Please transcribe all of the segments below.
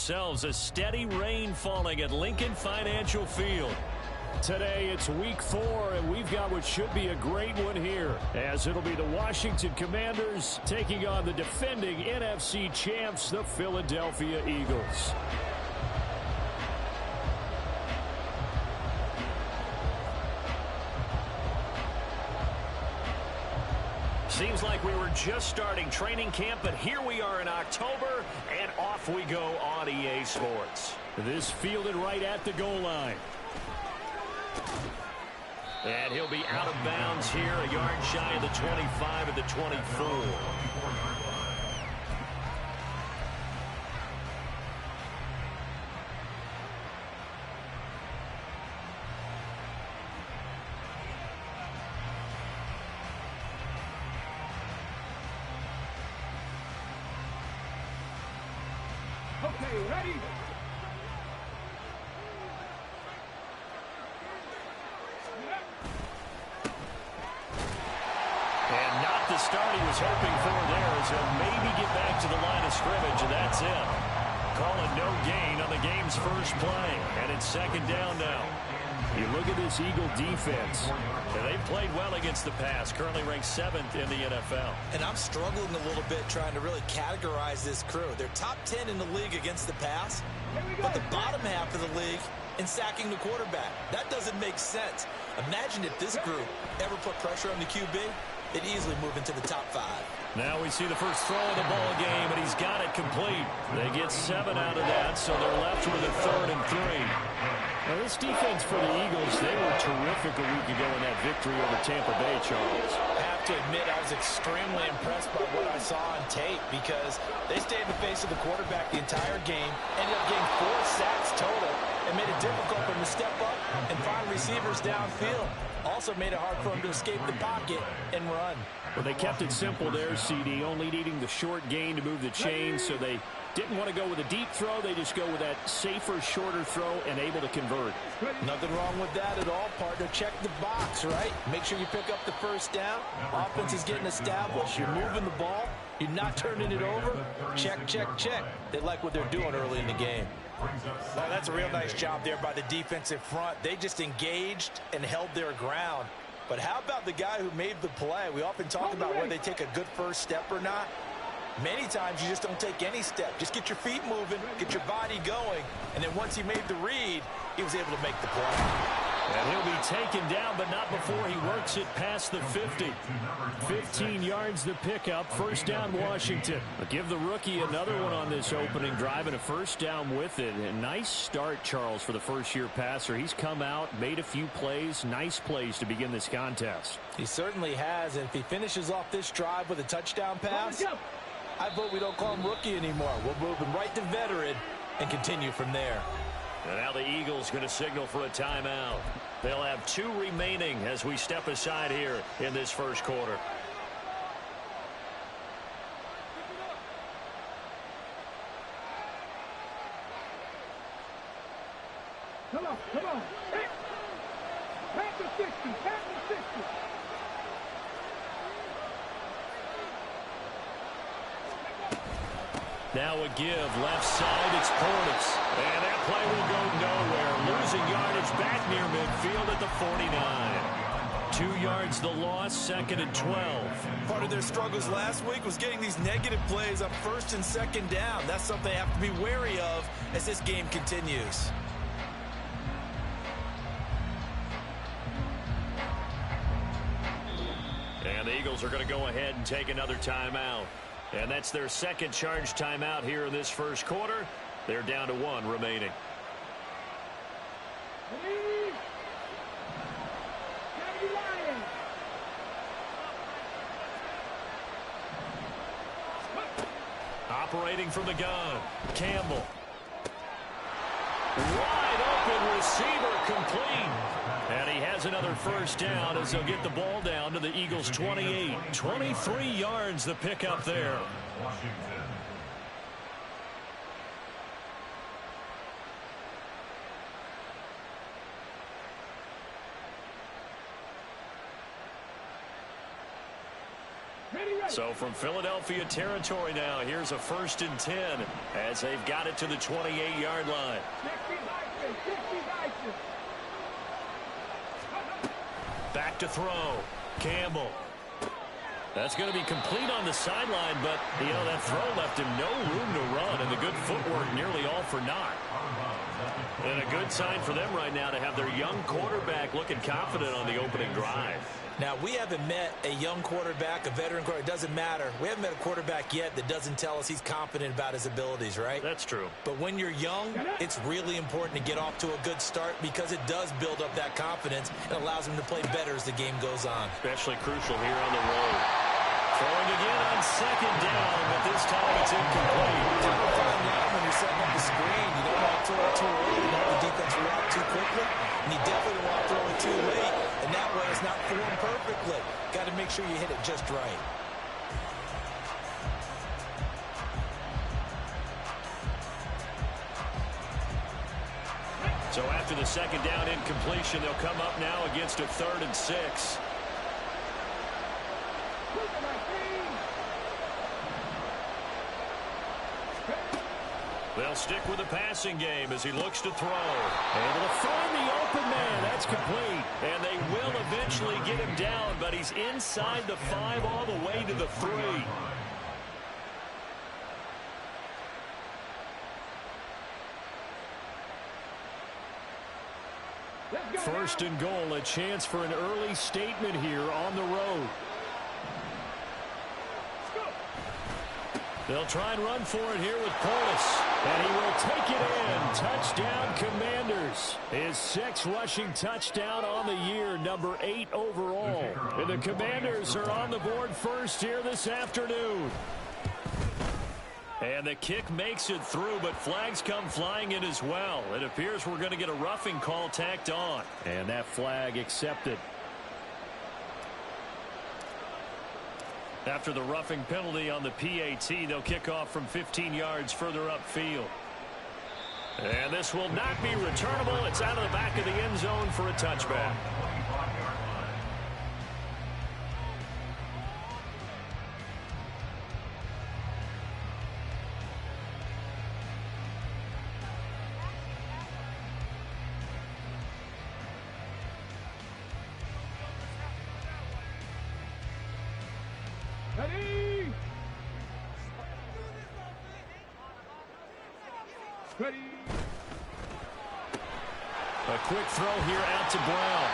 themselves a steady rain falling at Lincoln Financial Field. Today it's week 4, and we've got what should be a great one here, as it'll be the Washington Commanders taking on the defending NFC champs, the Philadelphia Eagles. Seems like we were just starting training camp, but here we are in October, and off we go on EA Sports. This fielded right at the goal line. And he'll be out of bounds here, a yard shy of the 25 at the 24. Okay, ready? And not the start he was hoping for there, as he'll maybe get back to the line of scrimmage, and that's it. Call it no gain on the game's first play, and it's second down now. You look at this Eagle defense. They've played well against the pass, currently ranked 7th in the NFL. And I'm struggling a little bit trying to really categorize this crew. They're top 10 in the league against the pass, but the bottom half of the league in sacking the quarterback. That doesn't make sense. Imagine if this group ever put pressure on the QB, they'd easily move into the top 5. Now we see the first throw of the ball game, and he's got it complete. They get 7 out of that, so they're left with a 3rd and 3. Now this defense for the Eagles, they were terrific a week ago in that victory over Tampa Bay, Charles. I have to admit, I was extremely impressed by what I saw on tape, because they stayed in the face of the quarterback the entire game, ended up getting 4 sacks total, and made it difficult for him to step up and find receivers downfield. Also made it hard for him to escape the pocket and run. Well, they kept it simple there, CD, only needing the short gain to move the chains, so they didn't want to go with a deep throw. They just go with that safer, shorter throw and able to convert. Nothing wrong with that at all, partner. Check the box, right? Make sure you pick up the first down. Offense is getting established. You're moving the ball. You're not turning it over. Check, check, check. They like what they're doing early in the game. Well, that's a real nice job there by the defensive front. They just engaged and held their ground. But how about the guy who made the play? We often talk about whether they take a good first step or not. Many times you just don't take any step. Just get your feet moving, get your body going, and then once he made the read, he was able to make the play. And he'll be taken down, but not before he works it past the 50. 15 yards the pickup, first down Washington. But give the rookie another one on this opening drive and a first down with it. A nice start, Charles, for the first-year passer. He's come out, made a few plays, nice plays to begin this contest. He certainly has, and if he finishes off this drive with a touchdown pass, I vote we don't call him rookie anymore. We'll move him right to veteran and continue from there. And now the Eagles going to signal for a timeout. They'll have 2 remaining as we step aside here in this first quarter. Come on, come on. Back to 60, back to 60. Now a give, left side, it's Portis. And that play will go nowhere. Losing yardage back near midfield at the 49. 2 yards the loss, 2nd and 12. Part of their struggles last week was getting these negative plays on 1st and 2nd down. That's something they have to be wary of as this game continues. And the Eagles are going to go ahead and take another timeout. And that's their second charge timeout here in this first quarter. They're down to 1 remaining. Operating from the gun, Campbell. Wide open receiver, complete. And he has another first down as they'll get the ball down to the Eagles' 28. 23 yards the pickup there. So from Philadelphia territory now, here's a 1st and 10 as they've got it to the 28-yard line. Back to throw. Campbell. That's going to be complete on the sideline, but, you know, that throw left him no room to run, and the good footwork nearly all for naught. And a good sign for them right now to have their young quarterback looking confident on the opening drive. Now, we haven't met a young quarterback, a veteran quarterback. It doesn't matter. We haven't met a quarterback yet that doesn't tell us he's confident about his abilities, right? That's true. But when you're young, it's really important to get off to a good start because it does build up that confidence and allows him to play better as the game goes on. Especially crucial here on the road. Throwing again on 2nd down, but this time it's incomplete. It's hard to find that when you're setting up the screen. You don't want to throw it too early. You don't want the defense to react too quickly. And you definitely don't want to throw it too late. And that way it's not formed perfectly. Got to make sure you hit it just right. So after the 2nd down incompletion, they'll come up now against a 3rd and 6. They'll stick with the passing game as he looks to throw. Able to find the open man. That's complete. And they will eventually get him down, but he's inside the 5 all the way to the 3. First and goal, a chance for an early statement here on the road. They'll try and run for it here with Portis. And he will take it in. Touchdown, Commanders. His 6th rushing touchdown on the year, number 8 overall. And the Commanders are on the board first here this afternoon. And the kick makes it through, but flags come flying in as well. It appears we're going to get a roughing call tacked on. And that flag accepted. After the roughing penalty on the PAT, they'll kick off from 15 yards further upfield. And this will not be returnable. It's out of the back of the end zone for a touchback. Ready. A quick throw here out to Brown.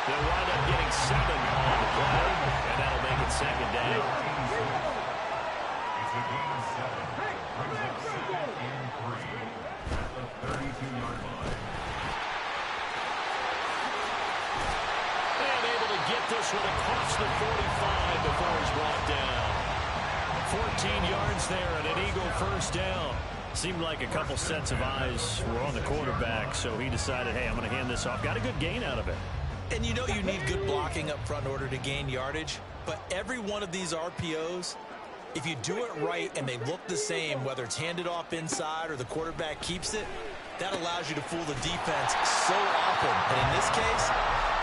They'll wind up getting 7 on the play, and that'll make it 2nd down. It's a gain of 7. Brings up 2nd and 3 at the 32-yard line. And able to get this one across the 45 before he's brought down. 14 yards there and an Eagle 1st down. Seemed like a couple sets of eyes were on the quarterback, so he decided, hey, I'm going to hand this off. Got a good gain out of it. And you know you need good blocking up front in order to gain yardage. But every one of these RPOs, if you do it right and they look the same, whether it's handed off inside or the quarterback keeps it, that allows you to fool the defense so often. And in this case,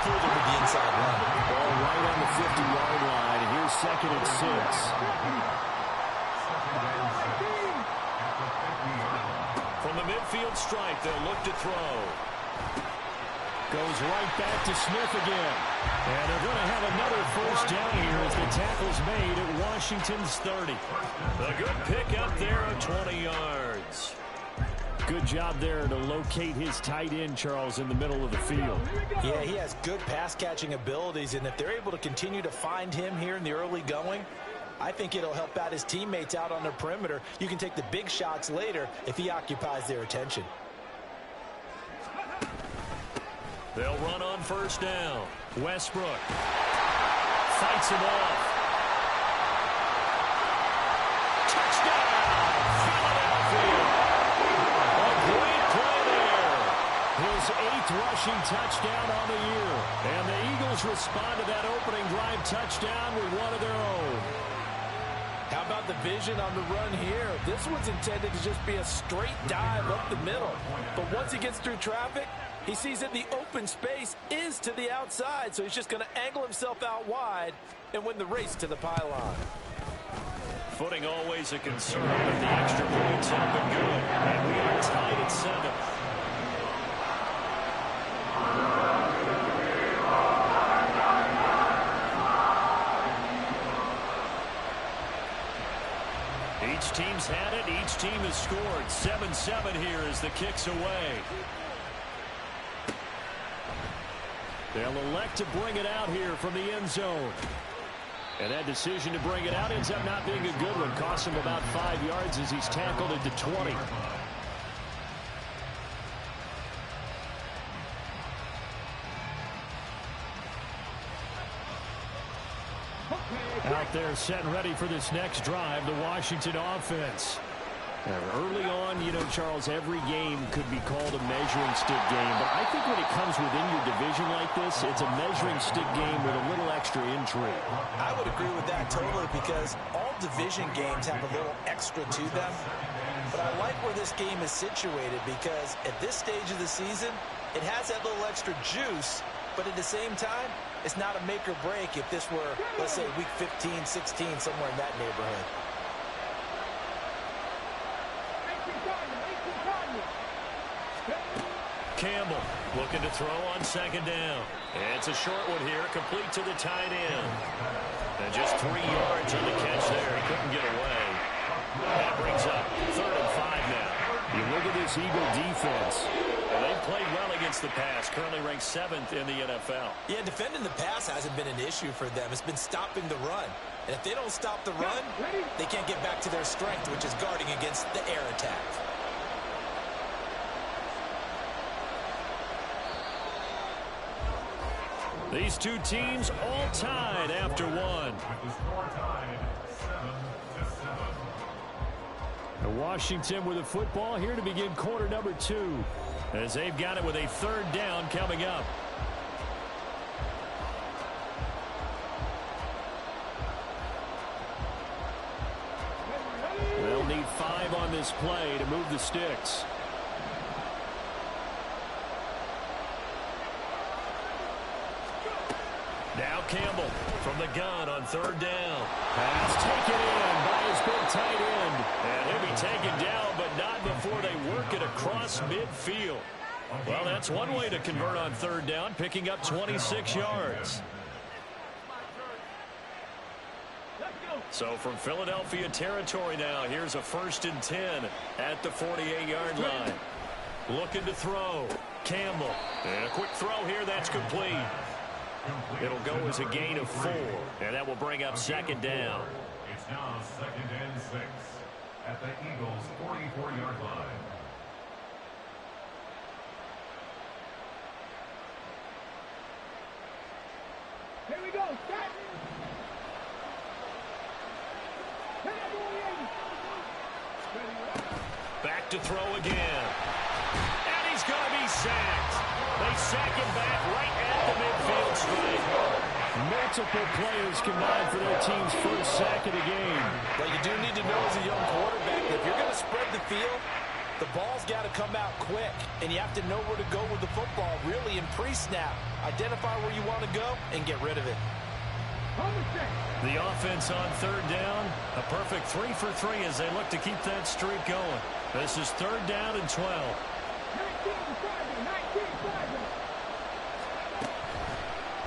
fool them with the inside run. Ball right on the 50-yard line. Here's 2nd and 6. From the midfield stripe, they'll look to throw. Goes right back to Smith again. And they're going to have another 1st down here as the tackle's made at Washington's 30. A good pick up there of 20 yards. Good job there to locate his tight end, Charles, in the middle of the field. Yeah, he has good pass-catching abilities, and if they're able to continue to find him here in the early going, I think it'll help out his teammates out on the perimeter. You can take the big shots later if he occupies their attention. They'll run on 1st down. Westbrook fights him off. Touchdown, Philadelphia. A great play there. His 8th rushing touchdown on the year. And the Eagles respond to that opening drive touchdown with one of their own. How about the vision on the run here? This one's intended to just be a straight dive up the middle. But once he gets through traffic, he sees that the open space is to the outside, so he's just going to angle himself out wide and win the race to the pylon. Footing always a concern, but the extra point's up and good. And we are tied at 7. Each team's had it. Each team has scored. 7-7 here as the kick's away. They'll elect to bring it out here from the end zone. And that decision to bring it out ends up not being a good one. Costs him about 5 yards as he's tackled at the 20. Out there set and ready for this next drive, the Washington offense. Early on, you know, Charles, every game could be called a measuring stick game. But I think when it comes within your division like this, it's a measuring stick game with a little extra intrigue. I would agree with that totally because all division games have a little extra to them. But I like where this game is situated because at this stage of the season, it has that little extra juice. But at the same time, it's not a make or break if this were, let's say, week 15, 16, somewhere in that neighborhood. Campbell looking to throw on second down. It's a short one here, complete to the tight end. And just 3 yards on the catch there. He couldn't get away. That brings up 3rd and 5 now. You look at this Eagle defense. They've played well against the pass, currently ranked 7th in the NFL. Yeah, defending the pass hasn't been an issue for them. It's been stopping the run. And if they don't stop the run, they can't get back to their strength, which is guarding against the air attack. These two teams all tied after one. Washington with the football here to begin quarter number 2. As they've got it with a 3rd down coming up. They'll need 5 on this play to move the sticks. Now Campbell from the gun on 3rd down. Pass taken in by his big tight end. And he'll be taken down, but not before they work it across midfield. Well, that's one way to convert on 3rd down, picking up 26 yards. So from Philadelphia territory now, here's a 1st and 10 at the 48-yard line. Looking to throw. Campbell. And a quick throw here, that's complete. It'll go as a gain of 4, and that will bring up 2nd down. It's now 2nd and 6 at the Eagles' 44-yard line. Here we go. Set. Back to throw again. And he's going to be sacked. They sack him back right at the midfield stripe. Multiple players combined for their team's first sack of the game. But you do need to know as a young quarterback that if you're going to spread the field, the ball's got to come out quick. And you have to know where to go with the football really in pre-snap. Identify where you want to go and get rid of it. The offense on 3rd down, a perfect 3 for 3 as they look to keep that streak going. This is 3rd down and 12.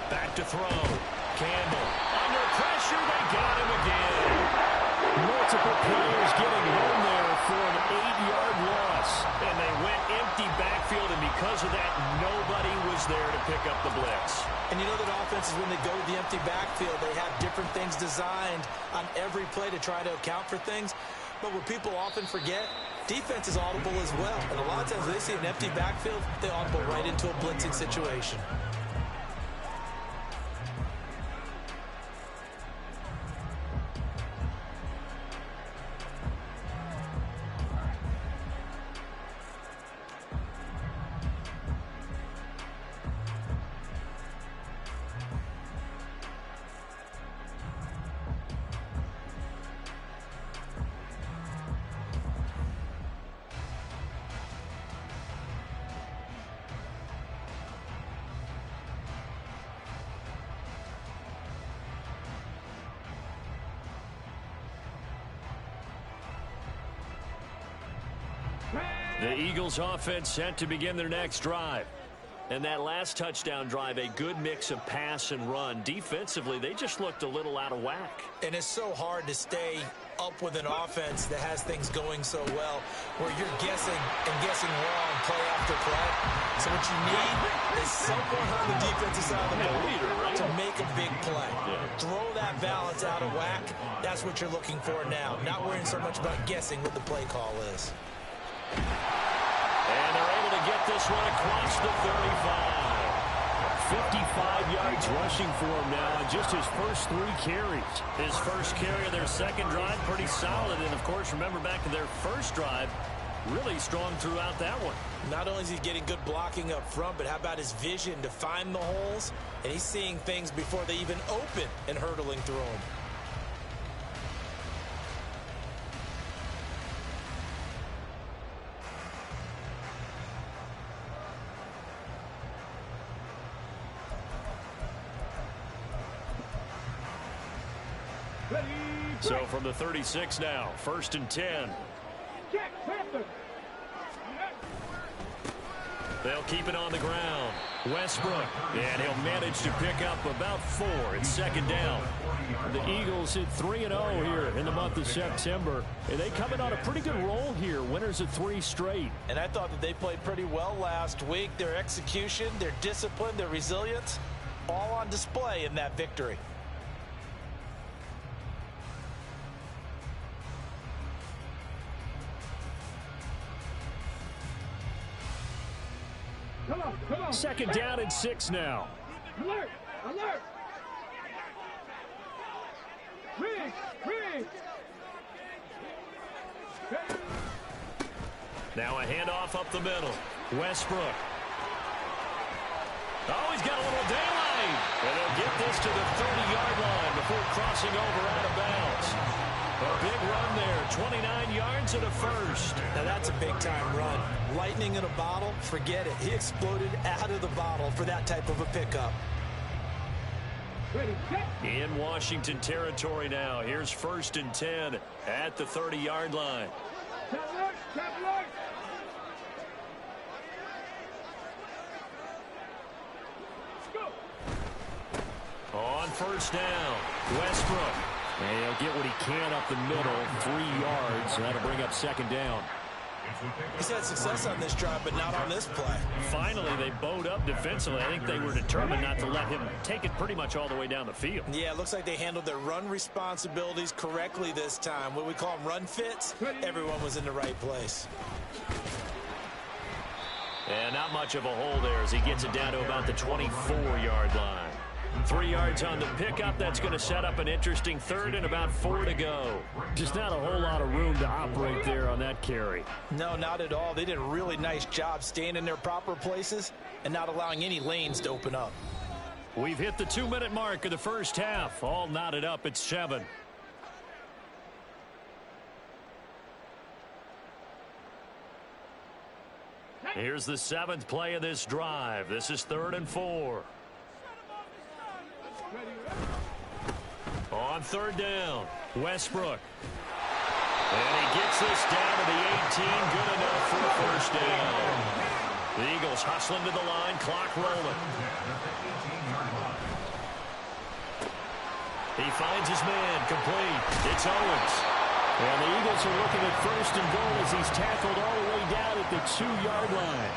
Back to throw. Campbell under pressure. They got him again. Multiple players getting home there for an 8-yard loss. And they went empty backfield, and because of that, nobody was there to pick up the blitz. And you know that offenses, when they go to the empty backfield, they have different things designed on every play to try to account for things. But what people often forget, defense is audible as well. And a lot of times when they see an empty backfield, they audible right into a blitzing situation. The Eagles offense set to begin their next drive. And that last touchdown drive, a good mix of pass and run. Defensively, they just looked a little out of whack. And it's so hard to stay up with an offense that has things going so well, where you're guessing and guessing wrong play after play. So what you need is someone on the defensive side of the ball to make a big play. Throw that balance out of whack. That's what you're looking for now. Not worrying so much about guessing what the play call is. And they're able to get this one across the 35. 55 yards rushing for him now in just his first 3 carries. His first carry of their second drive, pretty solid. And, of course, remember back to their first drive, really strong throughout that one. Not only is he getting good blocking up front, but how about his vision to find the holes? And he's seeing things before they even open and hurtling through them. So from the 36 now, 1st and 10. They'll keep it on the ground. Westbrook, and he'll manage to pick up about 4. It's 2nd down. The Eagles hit 3-0 here in the month of September. And they come in on a pretty good roll here. Winners of 3 straight. And I thought that they played pretty well last week. Their execution, their discipline, their resilience, all on display in that victory. Come on. 2nd down and 6 now. Alert! Rig! Now a handoff up the middle. Westbrook. Oh, he's got a little daylight. And they'll get this to the 30-yard line before crossing over out of bounds. A big run there, 29 yards and a first. Now that's a big-time run. Lightning in a bottle, forget it. He exploded out of the bottle for that type of a pickup. In Washington territory now. Here's 1st and 10 at the 30-yard line. On 1st down, Westbrook. And he'll get what he can up the middle, 3 yards. And that'll bring up 2nd down. He's had success on this drive, but not on this play. Finally, they bowed up defensively. I think they were determined not to let him take it pretty much all the way down the field. Yeah, it looks like they handled their run responsibilities correctly this time. What we call them run fits, everyone was in the right place. And not much of a hole there as he gets it down to about the 24-yard line. 3 yards on the pickup. That's going to set up an interesting 3rd and about 4 to go. Just not a whole lot of room to operate there on that carry. No, not at all. They did a really nice job staying in their proper places and not allowing any lanes to open up. We've hit the 2-minute mark of the first half. All knotted up at 7. Here's the 7th play of this drive. This is 3rd and 4. On 3rd down, Westbrook. And he gets this down to the 18. Good enough for a 1st down. The Eagles hustling to the line, clock rolling. He finds his man, complete. It's Owens. And the Eagles are looking at 1st and goal as he's tackled all the way down at the 2-yard line.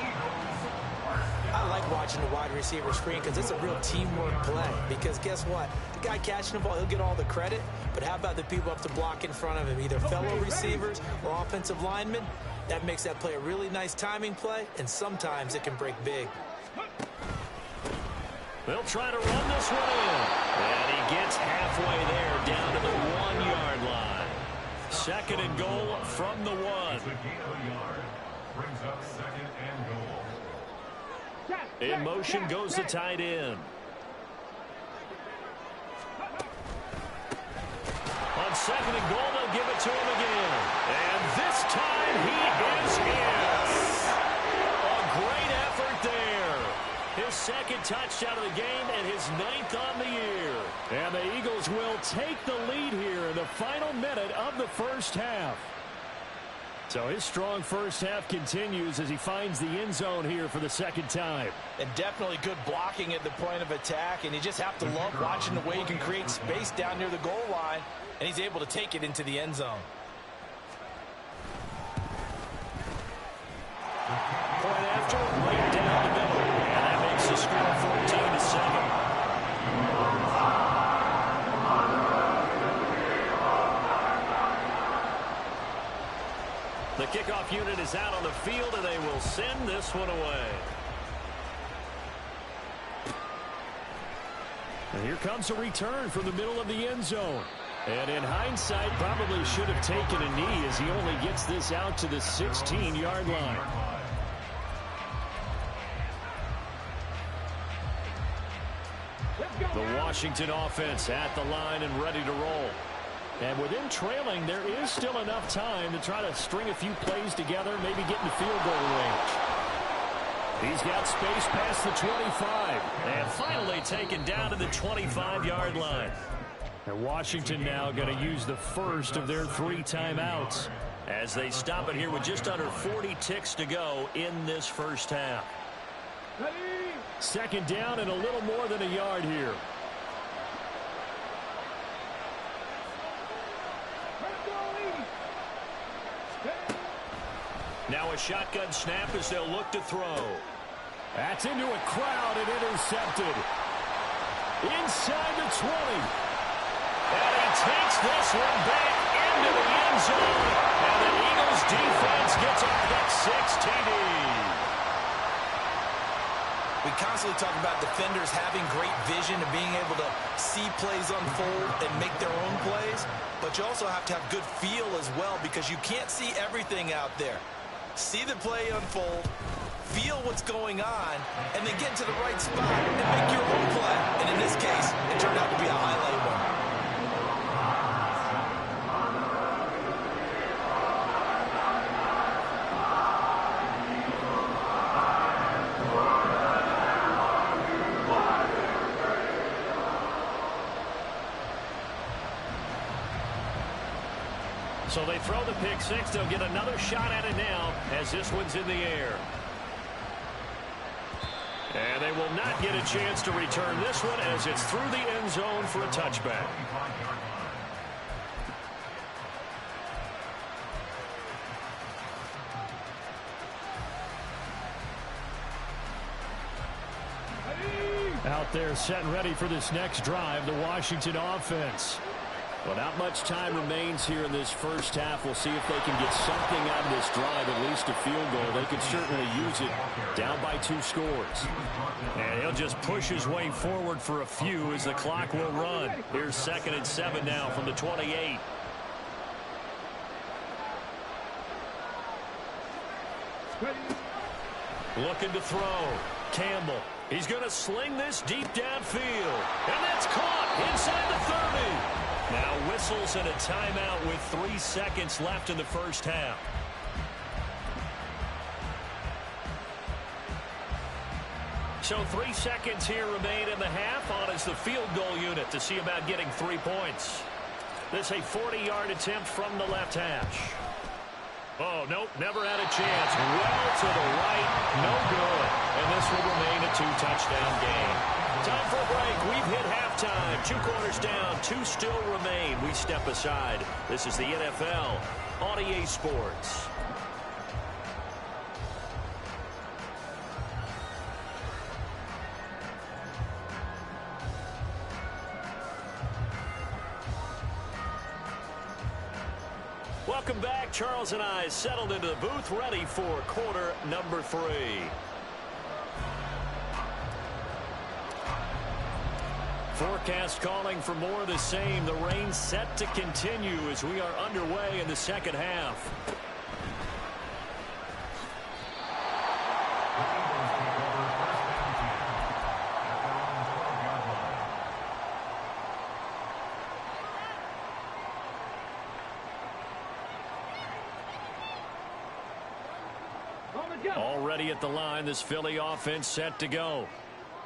I like watching the wide receiver screen because it's a real teamwork play. Because guess what? The guy catching the ball, he'll get all the credit. But how about the people up to block in front of him? Either fellow receivers or offensive linemen. That makes that play a really nice timing play. And sometimes it can break big. They'll try to run this one in. And he gets halfway there down to the 1-yard line. 2nd and goal from the 1. Brings up 2nd and goal. In motion goes the tight end. On 2nd and goal, they'll give it to him again. And this time he is in. A great effort there. His 2nd touchdown of the game and his 9th on the year. And the Eagles will take the lead here in the final minute of the first half. So his strong first half continues as he finds the end zone here for the second time. And definitely good blocking at the point of attack, and you just have to love watching the way he can create space down near the goal line, and he's able to take it into the end zone. Point after, right down the middle. And that makes the score 14-7. The kickoff unit is out on the field, and they will send this one away. And here comes a return from the middle of the end zone. And in hindsight, probably should have taken a knee as he only gets this out to the 16-yard line. The Washington offense at the line and ready to roll. And with him trailing, there is still enough time to try to string a few plays together, maybe get in the field goal range. He's got space past the 25. And finally taken down to the 25-yard line. And Washington now going to use the first of their 3 timeouts as they stop it here with just under 40 ticks to go in this first half. Second down and a little more than a yard here. Now a shotgun snap as they'll look to throw. That's into a crowd and intercepted. Inside the 20. And he takes this one back into the end zone. And the Eagles defense gets a pick 6 TD. We constantly talk about defenders having great vision and being able to see plays unfold and make their own plays. But you also have to have good feel as well because you can't see everything out there. See the play unfold, feel what's going on, and then get into the right spot and make your own play. And in this case, it turned out to be a highlight one. So they throw the pick 6. They'll get another shot at it now as this one's in the air. And they will not get a chance to return this one as it's through the end zone for a touchback. Out there set and ready for this next drive, the Washington offense. Well, not much time remains here in this first half. We'll see if they can get something out of this drive, at least a field goal. They could certainly use it down by 2 scores. And he'll just push his way forward for a few as the clock will run. Here's 2nd and 7 now from the 28. Looking to throw. Campbell. He's going to sling this deep downfield. And that's caught inside the 30. Now whistles and a timeout with 3 seconds left in the first half. So 3 seconds here remain in the half on as the field goal unit to see about getting 3 points. This a 40-yard attempt from the left hash. Oh, nope, never had a chance. Well to the right, no good. And this will remain a 2-touchdown game. Time for a break. We've hit halftime. 2 quarters down, 2 still remain. We step aside. This is the NFL on EA Sports. Welcome back. Charles and I settled into the booth, ready for quarter number 3. Forecast calling for more of the same. The rain set to continue as we are underway in the second half. Already at the line, this Philly offense set to go.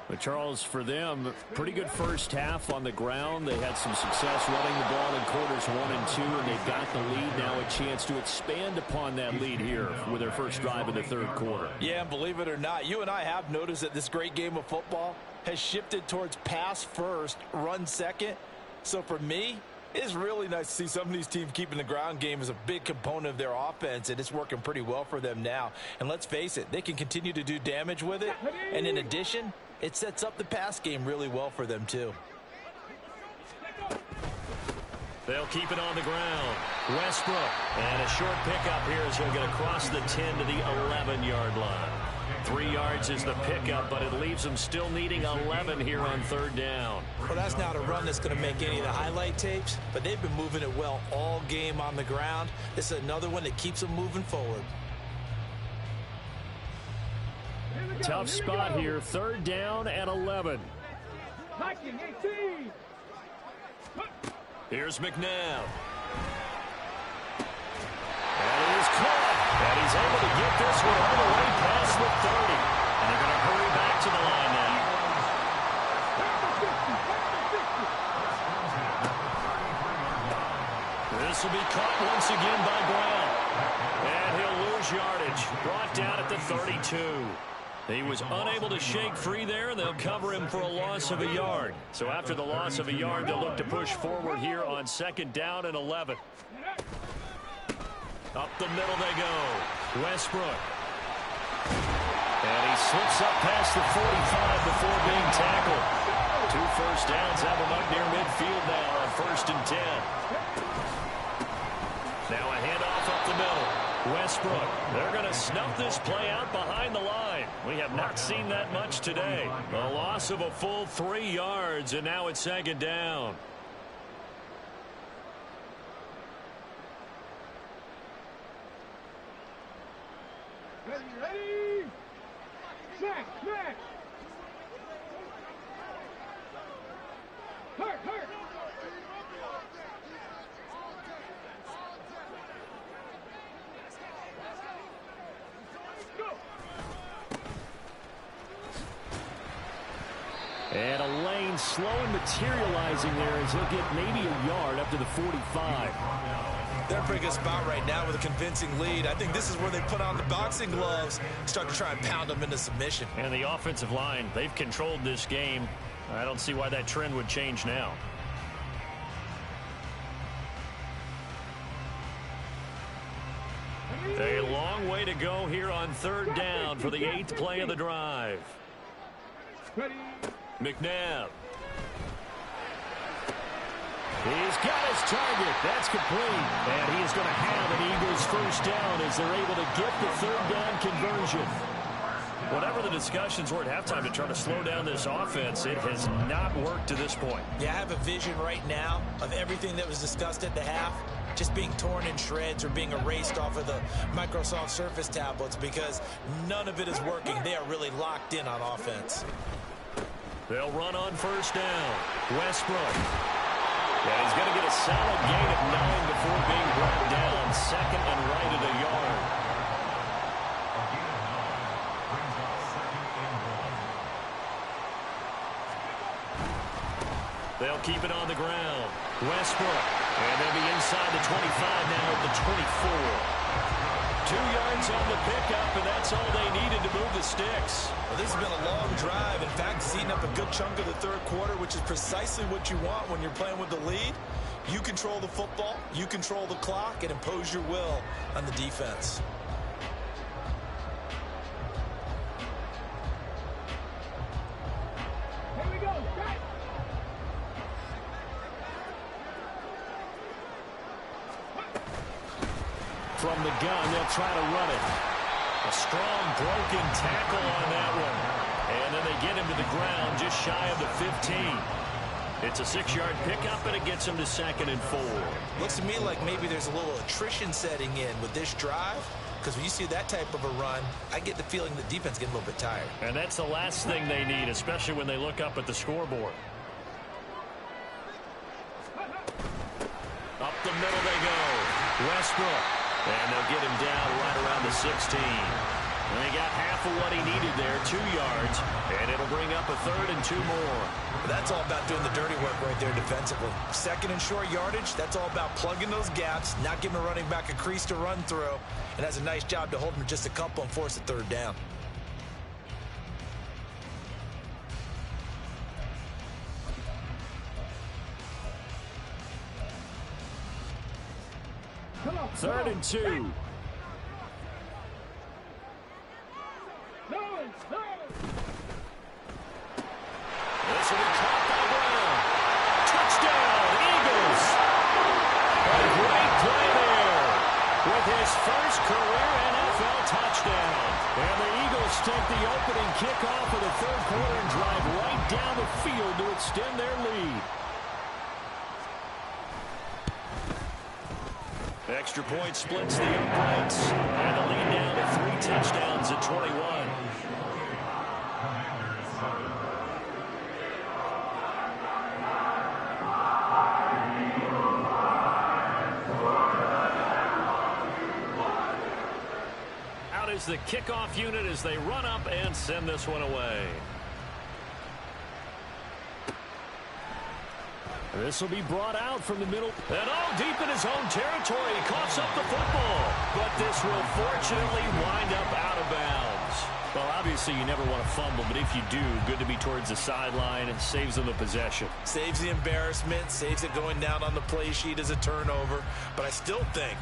But Charles, for them, pretty good first half on the ground. They had some success running the ball in quarters 1 and 2, and they've got the lead now, a chance to expand upon that lead here with their first drive in the third quarter. Yeah, and believe it or not, you and I have noticed that this great game of football has shifted towards pass first, run second. So for me, it's really nice to see some of these teams keeping the ground game as a big component of their offense, and it's working pretty well for them now. And let's face it, they can continue to do damage with it. And in addition, it sets up the pass game really well for them, too. They'll keep it on the ground. Westbrook. And a short pickup here as he'll get across the 10 to the 11-yard line. 3 yards is the pickup, but it leaves them still needing 11 here on third down. Well, that's not a run that's going to make any of the highlight tapes, but they've been moving it well all game on the ground. This is another one that keeps them moving forward. Tough spot here. Third down and 11. Here's McNabb. And it is caught. And he's able to get this one all the way past the 30. And they're going to hurry back to the line now. This will be caught once again by Brown. And he'll lose yardage. Brought down at the 32. He was unable to shake free there, and they'll cover him for a loss of a yard. So after the loss of a yard, they'll look to push forward here on second down and 11. Up the middle they go. Westbrook. And he slips up past the 45 before being tackled. 2 first downs have him up near midfield now on 1st and 10. Now a handoff up the middle. Westbrook. They're going to snuff this play out behind the line. We have not seen that much today. A loss of a full 3 yards, and now it's second down. Ready? Snack, snack. Hurt. And a lane slow and materializing there as he'll get maybe a yard up to the 45. They're in a pretty good spot right now with a convincing lead. I think this is where they put on the boxing gloves, start to try and pound them into submission. And the offensive line, they've controlled this game. I don't see why that trend would change now. A long way to go here on third down for the 8th play of the drive. McNabb. He's got his target. That's complete. And he is going to have an Eagles first down as they're able to get the third down conversion. Whatever the discussions were at halftime to try to slow down this offense, it has not worked to this point. Yeah, I have a vision right now of everything that was discussed at the half just being torn in shreds or being erased off of the Microsoft Surface tablets because none of it is working. They are really locked in on offense. They'll run on first down. Westbrook. And he's going to get a solid gain of 9 before being brought down. Second and right at a yard. They'll keep it on the ground. Westbrook. And they'll be inside the 25 now at the 24. 2 yards on the pickup, and that's all they needed to move the sticks. Well, this has been a long drive. In fact, it's eaten up a good chunk of the third quarter, which is precisely what you want when you're playing with the lead. You control the football, you control the clock, and impose your will on the defense. Here we go. Right. From the gun, they'll try to run it. A strong broken tackle on that one. And then they get him to the ground just shy of the 15. It's a 6-yard pickup, and it gets him to 2nd and 4. Looks to me like maybe there's a little attrition setting in with this drive, because when you see that type of a run, I get the feeling the defense getting a little bit tired. And that's the last thing they need, especially when they look up at the scoreboard. Up the middle they go. Westbrook. And they'll get him down right around the 16. And he got half of what he needed there, 2 yards, and it'll bring up a 3rd and 2 more. That's all about doing the dirty work right there defensively. 2nd and short yardage, that's all about plugging those gaps, not giving a running back a crease to run through, and has a nice job to hold him just a couple and force a 3rd down. Third and 2. This will be caught by Brown. Touchdown, Eagles. A great play there with his first career NFL touchdown. And the Eagles take the opening kickoff of the 3rd quarter and drive right down the field to extend their lead. Extra point splits the uprights, and the lead down to 3 touchdowns at 21. Out is the kickoff unit as they run up and send this one away. This will be brought out from the middle. And deep in his own territory. He coughs up the football. But this will fortunately wind up out of bounds. Well, obviously you never want to fumble, but if you do, good to be towards the sideline and saves them the possession. Saves the embarrassment, saves it going down on the play sheet as a turnover. But I still think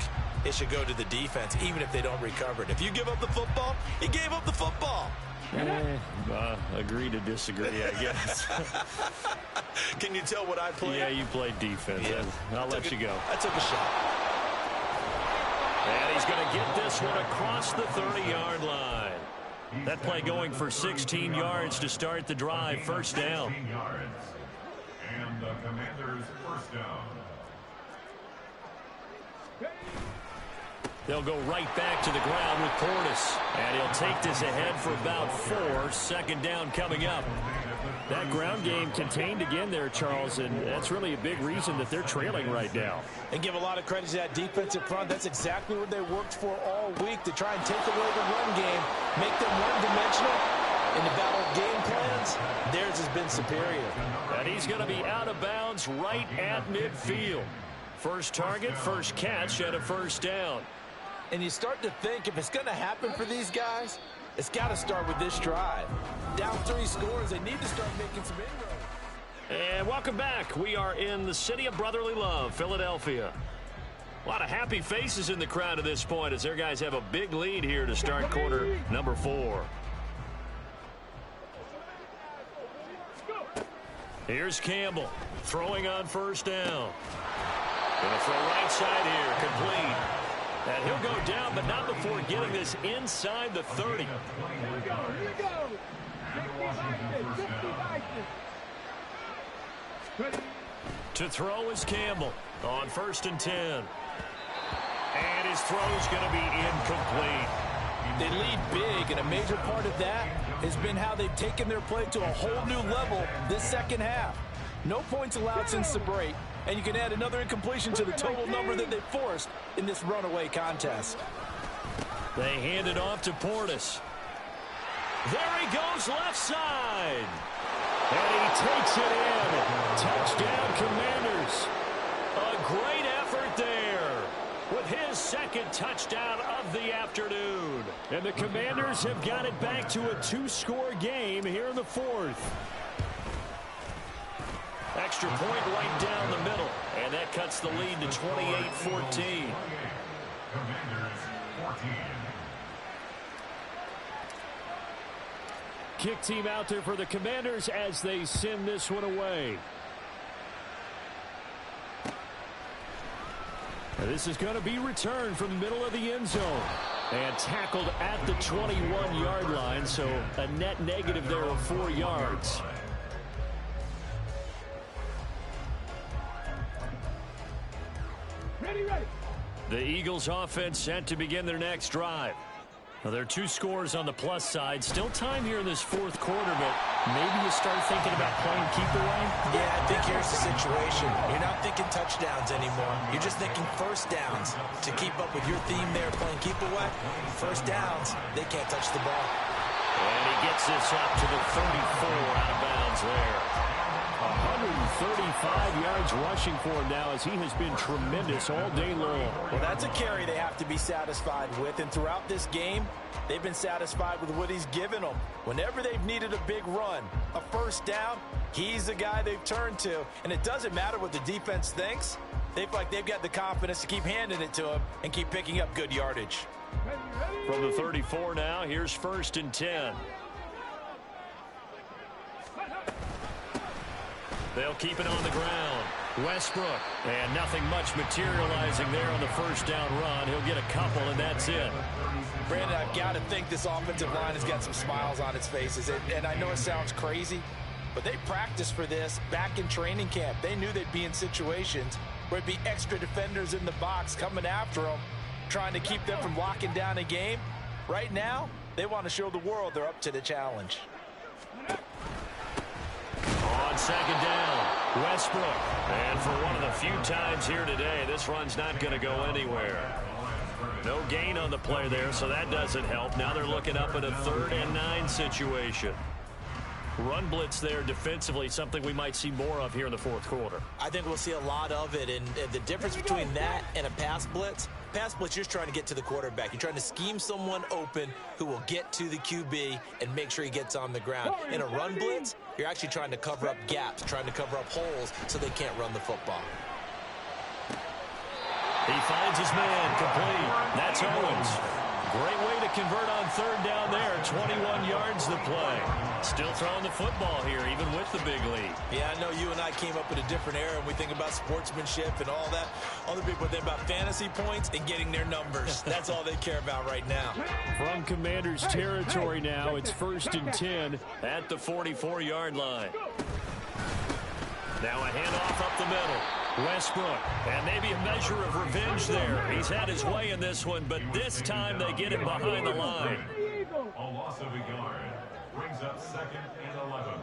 it should go to the defense, even if they don't recover it. If you give up the football, you gave up the football. Agree to disagree, I guess. Can you tell what I played? Yeah, you played defense. Yeah. I'll let you go. I took a shot. And he's going to get this one across the 30-yard line. That play going for 16 yards to start the drive. First down. And the Commanders' first down. They'll go right back to the ground with Portis. And he'll take this ahead for about 4. 2nd down coming up. That ground game contained again there, Charles, and that's really a big reason that they're trailing right now. And give a lot of credit to that defensive front. That's exactly what they worked for all week, to try and take away the run game, make them one-dimensional. In the battle of game plans, theirs has been superior. And he's going to be out of bounds right at midfield. First target, first catch, and a first down. And you start to think, if it's going to happen for these guys, it's got to start with this drive. Down 3 scores, they need to start making some inroads. And welcome back. We are in the city of brotherly love, Philadelphia. A lot of happy faces in the crowd at this point as their guys have a big lead here to start quarter number 4. Here's Campbell throwing on first down. Going to throw right side here, complete. And he'll go down, but not before getting this inside the 30. Here we go. 60 To throw is Campbell on 1st and 10. And his throw's going to be incomplete. They lead big, and a major part of that has been how they've taken their play to a whole new level this second half. No points allowed since the break, and you can add another incompletion to the total number that they forced in this runaway contest. They hand it off to Portis. There he goes left side. And he takes it in. Touchdown, Commanders. A great effort there with his 2nd touchdown of the afternoon. And the Commanders have got it back to a 2-score game here in the 4th. Extra point right down the middle. And that cuts the lead to 28-14. Commanders 14. Kick team out there for the Commanders as they send this one away. And this is going to be returned from the middle of the end zone. And tackled at the 21-yard line, so a net negative there of 4 yards. Ready. The Eagles offense set to begin their next drive. Well, there are two scores on the plus side. Still time here in this fourth quarter, but maybe you start thinking about playing keep away? Yeah, I think here's the situation. You're not thinking touchdowns anymore. You're just thinking first downs. To keep up with your theme there, playing keep away, first downs, they can't touch the ball. And he gets this up to the 34 out of bounds there. 135 yards rushing for him now as he has been tremendous all day long. Well, that's a carry they have to be satisfied with, and throughout this game, they've been satisfied with what he's given them. Whenever they've needed a big run, a first down, he's the guy they've turned to, and it doesn't matter what the defense thinks. They feel like they've got the confidence to keep handing it to him and keep picking up good yardage. From the 34 now, here's 1st and 10. They'll keep it on the ground. Westbrook, and nothing much materializing there on the first down run. He'll get a couple, and that's it. Brandon, I've got to think this offensive line has got some smiles on its faces. And I know it sounds crazy, but they practiced for this back in training camp. They knew they'd be in situations where it'd be extra defenders in the box coming after them, trying to keep them from locking down a game. Right now, they want to show the world they're up to the challenge. On second down, Westbrook. And for one of the few times here today, this run's not going to go anywhere. No gain on the play there, so that doesn't help. Now they're looking up at a 3rd and 9 situation. Run blitz there defensively, something we might see more of here in the fourth quarter. I think we'll see a lot of it, and the difference between that and a pass blitz, you're just trying to get to the quarterback. You're trying to scheme someone open who will get to the QB and make sure he gets on the ground. In a run blitz, you're actually trying to cover up gaps, trying to cover up holes so they can't run the football. He finds his man, complete. That's Owens. Great way to convert on 3rd down there. 21 yards to play. Still throwing the football here, even with the big lead. Yeah, I know you and I came up in a different era, and we think about sportsmanship and all that. Other people think about fantasy points and getting their numbers. That's all they care about right now. From Commanders territory now, it's 1st and 10 at the 44-yard line. Now a handoff up the middle. Westbrook, and maybe a measure of revenge there. He's had his way in this one, but this time they get him behind the line. A loss of a yard brings up 2nd and 11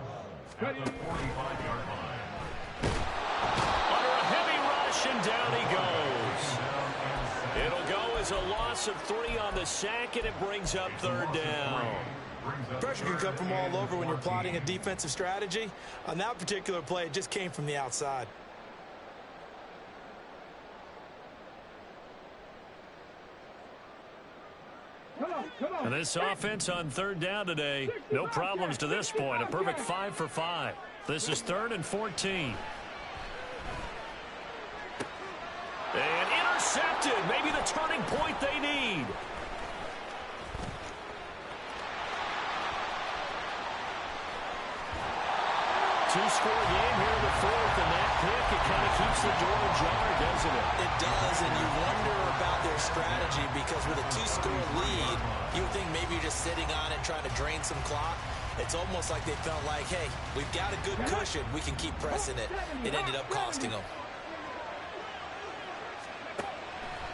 at the 45-yard line. Under a heavy rush, and down he goes. It'll go as a loss of 3 on the sack, and it brings up 3rd down. Pressure can come from all over when you're plotting a defensive strategy. On that particular play, it just came from the outside. And this offense on 3rd down today, no problems to this point. A perfect 5 for 5. This is 3rd and 14. And intercepted. Maybe the turning point they need. Two-score game here in the 4th, and that pick, it kind of keeps the door ajar, doesn't it? It does, and you wonder about their strategy because with a 2-score lead, you would think maybe you're just sitting on it trying to drain some clock. It's almost like they felt like, hey, we've got a good cushion. We can keep pressing it. It ended up costing them.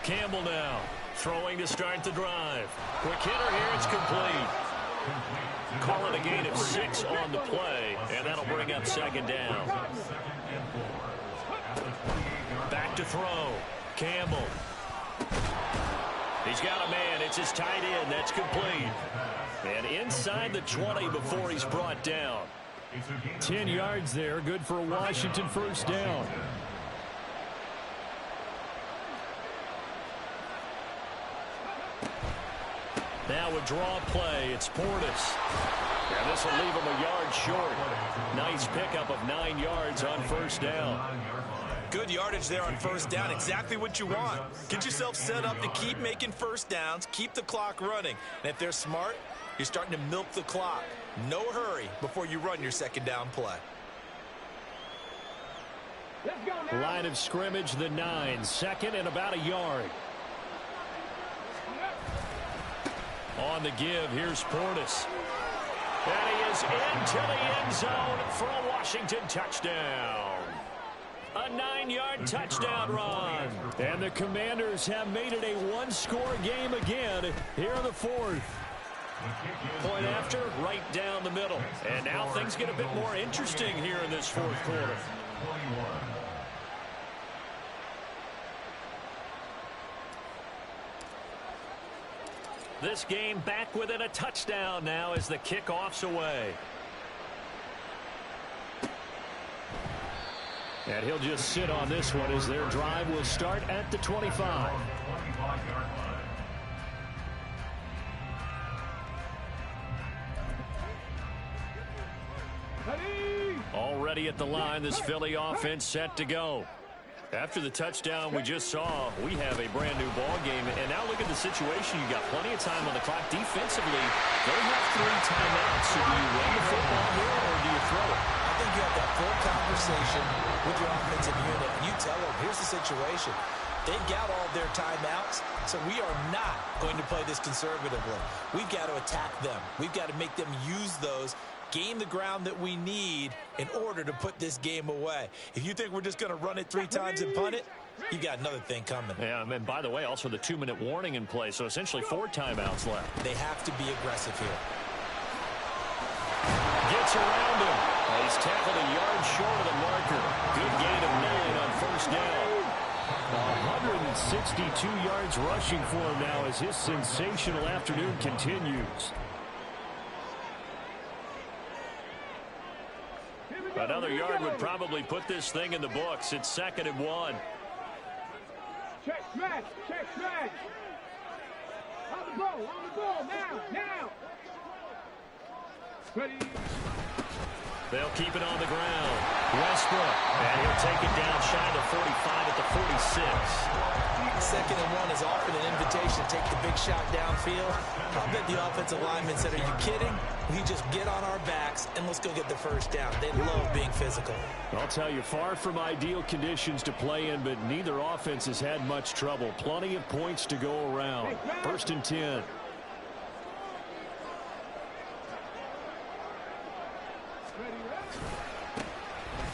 Campbell now, throwing to start the drive. Quick hitter here, it's complete. Call it a gain of 6 on the play, and that'll bring up 2nd down. Back to throw. Campbell. He's got a man. It's his tight end. That's complete. And inside the 20 before he's brought down. 10 yards there. Good for a Washington first down. Now a draw play. It's Portis. And this will leave him a yard short. Nice pickup of 9 yards on first down. Good yardage there on first down. Exactly what you want. Get yourself set up to keep making first downs, keep the clock running. And if they're smart, you're starting to milk the clock. No hurry before you run your 2nd down play. Line of scrimmage, the 9. 2nd and about a yard. On the give, here's Portis. And he is into the end zone for a Washington touchdown. A 9-yard touchdown run. And the Commanders have made it a one-score game again here in the fourth. Point after, right down the middle. And now things get a bit more interesting here in this fourth quarter. This game back within a touchdown now as the kickoff's away. And he'll just sit on this one as their drive will start at the 25. Already at the line, this Philly offense set to go. After the touchdown we just saw, we have a brand new ball game. And now look at the situation. You got plenty of time on the clock. Defensively, they have 3 timeouts. So do you run the football here or do you throw it? I think you have that full conversation with your offensive unit. And you tell them, here's the situation. They've got all their timeouts, so we are not going to play this conservatively. We've got to attack them. We've got to make them use those, gain the ground that we need in order to put this game away. If you think we're just going to run it 3 times and punt it, you got another thing coming. Yeah, and by the way, also the 2-minute warning in play, so essentially 4 timeouts left. They have to be aggressive here. Gets around him. He's tackled a yard short of the marker. Good gain of 9 on first down. 162 yards rushing for him now as his sensational afternoon continues. Another yard would probably put this thing in the books. It's 2nd and 1. Check smash, on the ball, now. Ready. They'll keep it on the ground. Westbrook, and he'll take it down shy of 45 at the 46. 2nd and 1 is often an invitation to take the big shot downfield. I bet the offensive lineman said, are you kidding? We just get on our backs and let's go get the first down. They love being physical. I'll tell you, far from ideal conditions to play in, but neither offense has had much trouble. Plenty of points to go around. 1st and 10.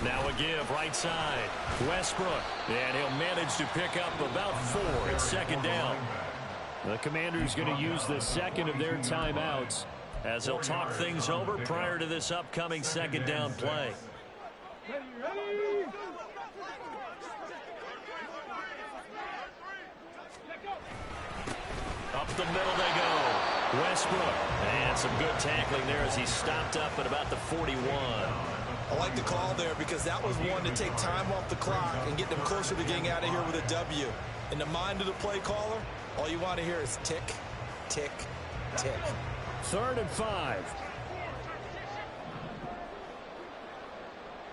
Now a give, right side. Westbrook, and he'll manage to pick up about 4. It's 2nd down. The Commanders going to use the 2nd of their timeouts as they'll talk things over prior to this upcoming 2nd down play. Up the middle they go. Westbrook, and some good tackling there as he stopped up at about the 41. I like the call there because that was one to take time off the clock and get them closer to getting out of here with a W. In the mind of the play caller, all you want to hear is tick, tick, tick. 3rd and 5.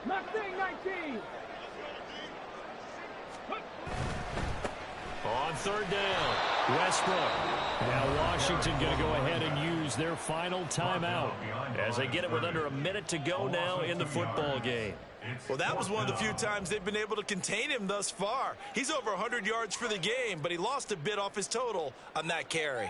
Mustang 19. On 3rd down, Westbrook. Now Washington going to go ahead and use their final timeout as they get it with under a minute to go now in the football game. Well, that was one of the few times they've been able to contain him thus far. He's over 100 yards for the game, but he lost a bit off his total on that carry.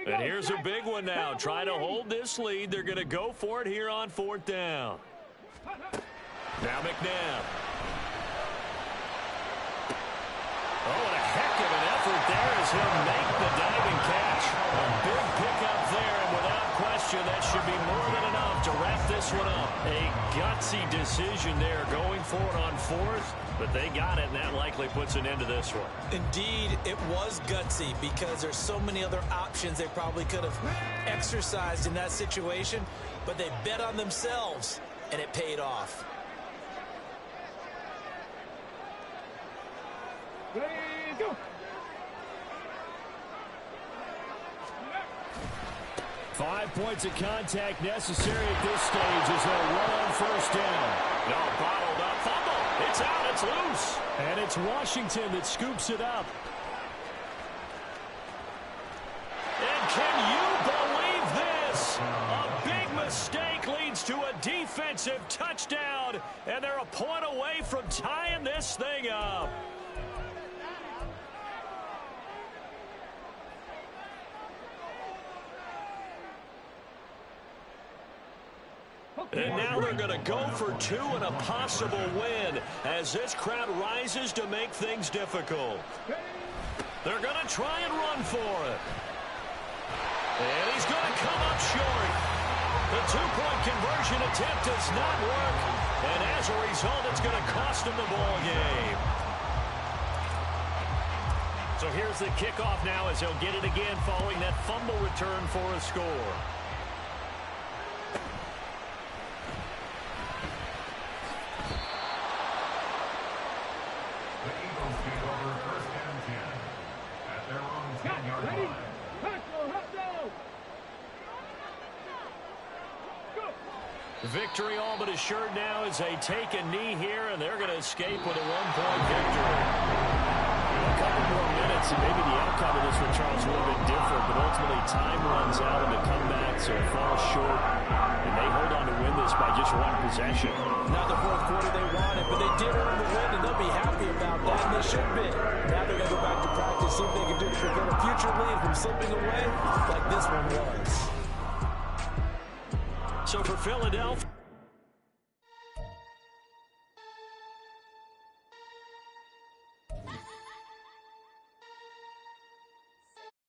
And here's a big one now. Trying to hold this lead. They're going to go for it here on 4th down. Now McNabb. Oh, and a heck of an effort there as he'll make the diving catch. A big pickup there, and without question, that should be more than enough to wrap this one up. A gutsy decision there going for it on 4th, but they got it, and that likely puts an end to this one. Indeed, it was gutsy because there's so many other options they probably could have exercised in that situation, but they bet on themselves, and it paid off. Ready, go. 5 points of contact necessary at this stage as they'll run on 1st down. No, bottled up, fumble. It's out, it's loose. And it's Washington that scoops it up. point away from tying this thing up. And now they're going to go for two and a possible win as this crowd rises to make things difficult. They're going to try and run for it. And he's going to come up short. The two-point conversion attempt does not work. And as a result, it's going to cost him the ball game. So here's the kickoff now as he'll get it again following that fumble return for a score. Victory all but assured now as they take a knee here, and they're going to escape with a one-point victory. A couple more minutes, and maybe the outcome of this one, Charles, a little bit different, but ultimately time runs out in the comeback, so it falls short, and they hold on to win this by just one possession. Not the fourth quarter they wanted, but they did earn the win, and they'll be happy about that, and they should be. Now they're going to go back to practice, see if they can do to prevent a future lead from slipping away like this one was. So for Philadelphia,